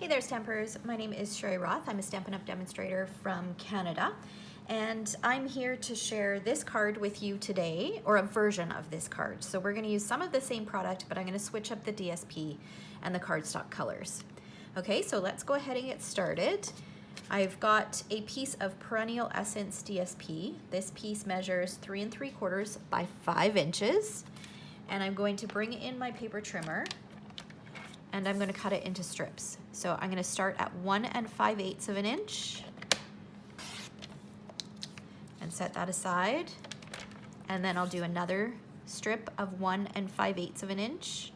Hey there, Stampers. My name is Sherry Roth. I'm a Stampin' Up! Demonstrator from Canada, and I'm here to share this card with you today, or a version of this card. So we're going to use some of the same product, but I'm going to switch up the DSP and the cardstock colors. Okay, so let's go ahead and get started. I've got a piece of Perennial Essence DSP. This piece measures 3 3/4 by 5 inches, and I'm going to bring in my paper trimmer and I'm going to cut it into strips. So I'm going to start at 1 5/8 of an inch and set that aside. And then I'll do another strip of 1 5/8 of an inch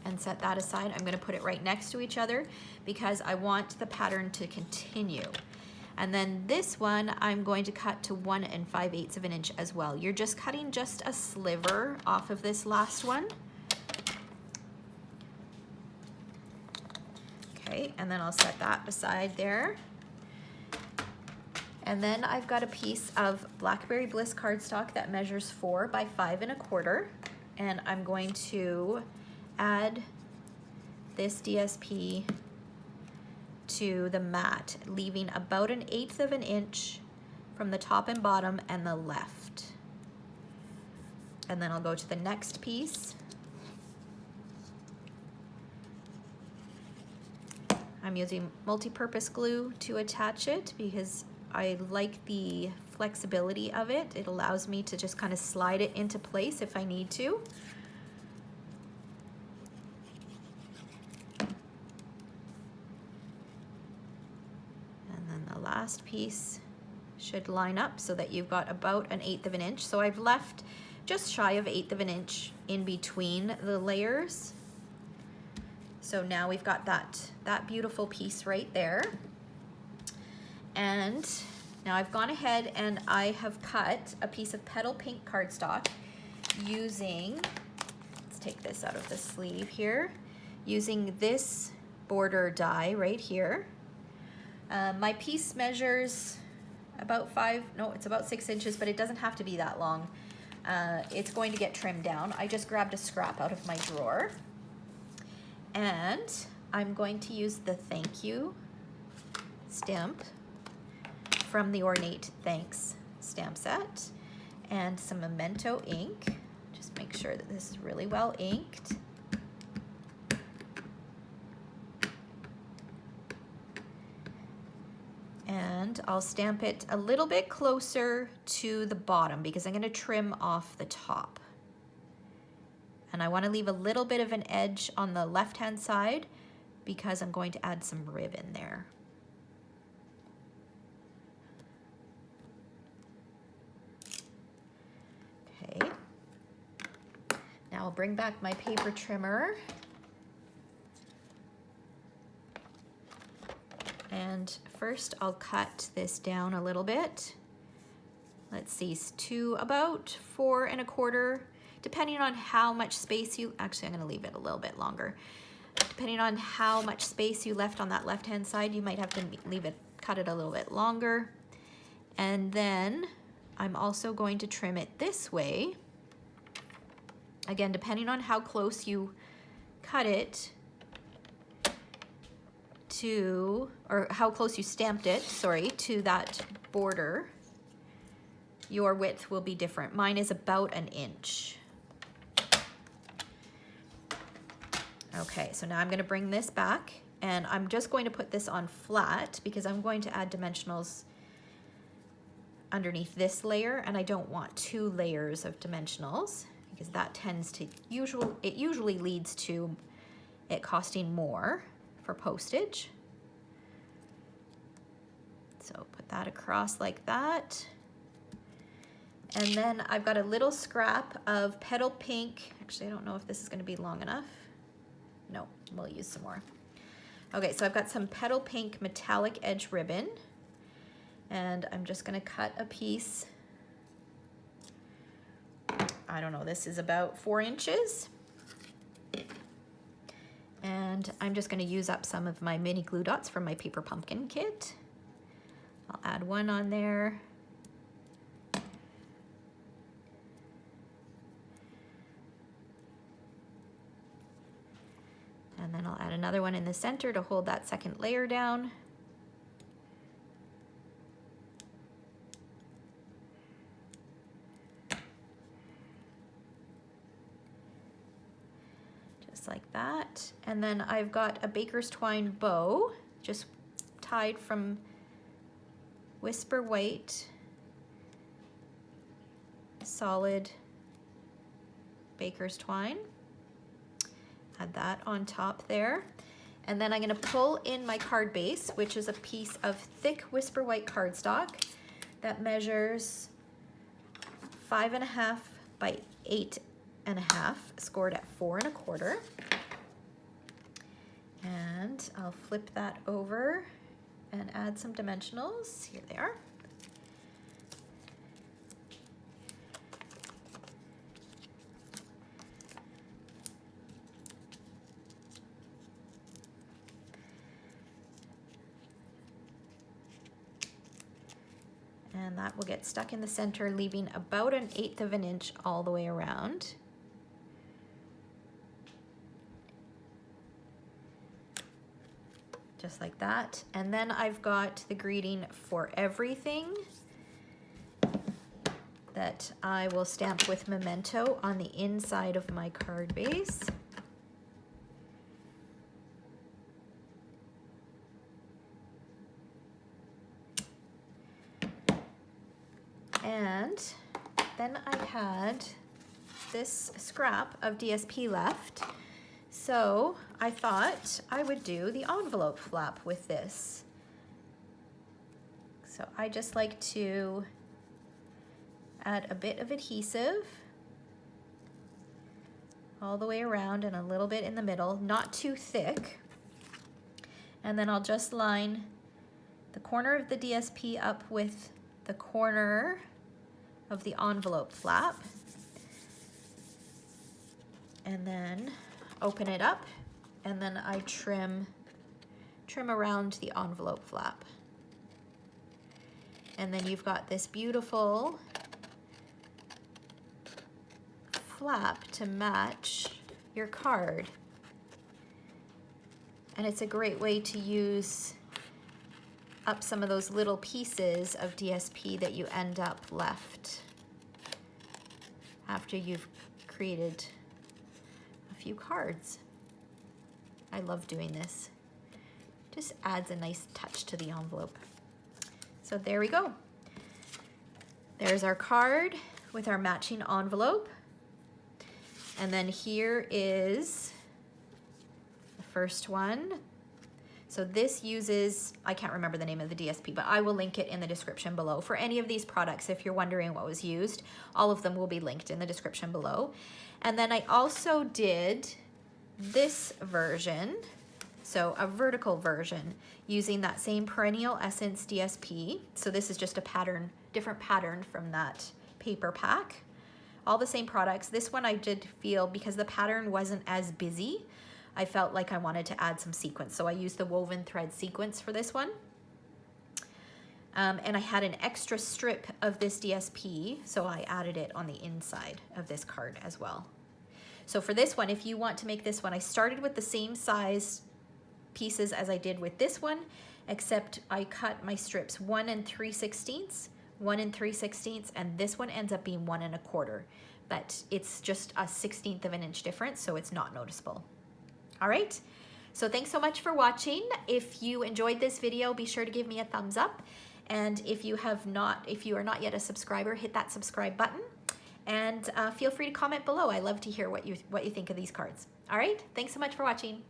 and set that aside. I'm going to put it right next to each other because I want the pattern to continue. And then this one I'm going to cut to 1 5/8 of an inch as well. You're just cutting just a sliver off of this last one. Okay, and then I'll set that aside there. And then I've got a piece of Blackberry Bliss cardstock that measures 4 by 5 1/4, and I'm going to add this DSP to the mat, leaving about 1/8 of an inch from the top and bottom and the left. And then I'll go to the next piece. I'm using multi-purpose glue to attach it because I like the flexibility of it. It allows me to just kind of slide it into place if I need to. And then the last piece should line up so that you've got about 1/8 of an inch. So I've left just shy of 1/8 of an inch in between the layers. So now we've got that beautiful piece right there. And now I've gone ahead and I have cut a piece of Petal Pink cardstock using, let's take this out of the sleeve here, using this border die right here. My piece measures about it's about 6 inches, but it doesn't have to be that long. It's going to get trimmed down. I just grabbed a scrap out of my drawer. And I'm going to use the thank you stamp from the Ornate Thanks stamp set and some Memento ink. Just make sure that this is really well inked. And I'll stamp it a little bit closer to the bottom because I'm going to trim off the top. And I want to leave a little bit of an edge on the left-hand side because I'm going to add some ribbon there. Okay. Now I'll bring back my paper trimmer. And first I'll cut this down a little bit. Let's see, to about 4 1/4. Depending on how much space actually I'm gonna leave it a little bit longer. Depending on how much space you left on that left-hand side, you might have to cut it a little bit longer. And then I'm also going to trim it this way. Again, depending on how close you cut it to, or how close you stamped it, sorry, to that border, your width will be different. Mine is about 1 inch. Okay, so now I'm going to bring this back and I'm just going to put this on flat because I'm going to add dimensionals underneath this layer, and I don't want 2 layers of dimensionals because that tends to usually leads to it costing more for postage. So put that across like that. And then I've got a little scrap of Petal Pink. Actually, I don't know if this is going to be long enough. No, we'll use some more. Okay, so I've got some Petal Pink metallic edge ribbon, and I'm just going to cut a piece. I don't know, this is about 4 inches. And I'm just going to use up some of my mini glue dots from my Paper Pumpkin kit. I'll add one on there. And then I'll add another one in the center to hold that second layer down. Just like that. And then I've got a baker's twine bow, just tied from Whisper White solid baker's twine. Add that on top there. And then I'm gonna pull in my card base, which is a piece of thick Whisper White cardstock that measures 5.5 by 8.5, scored at 4 1/4. And I'll flip that over and add some dimensionals. Here they are. And that will get stuck in the center, leaving about 1/8 of an inch all the way around. Just like that. And then I've got the greeting for everything that I will stamp with Memento on the inside of my card base. And then I had this scrap of DSP left, so I thought I would do the envelope flap with this. So I just like to add a bit of adhesive all the way around and a little bit in the middle, not too thick. And then I'll just line the corner of the DSP up with the corner of the envelope flap, and then open it up, and then I trim around the envelope flap. And then you've got this beautiful flap to match your card. And it's a great way to use up some of those little pieces of DSP that you end up left after you've created a few cards. I love doing this. Just adds a nice touch to the envelope. So there we go. There's our card with our matching envelope. And then here is the first one. So this uses, I can't remember the name of the DSP, but I will link it in the description below. For any of these products, if you're wondering what was used, all of them will be linked in the description below. And then I also did this version, so a vertical version, using that same Perennial Essence DSP. So this is just a pattern, different pattern from that paper pack. All the same products. This one I did feel, because the pattern wasn't as busy, I felt like I wanted to add some sequins. So I used the woven thread sequence for this one. And I had an extra strip of this DSP, so I added it on the inside of this card as well. So for this one, if you want to make this one, I started with the same size pieces as I did with this one, except I cut my strips 1 3/16, 1 3/16, and this one ends up being 1 1/4. But it's just a 1/16 of an inch difference, so it's not noticeable. All right, so thanks so much for watching. If you enjoyed this video, be sure to give me a thumbs up. And if you are not yet a subscriber, hit that subscribe button. And feel free to comment below. I love to hear what you think of these cards. All right, thanks so much for watching.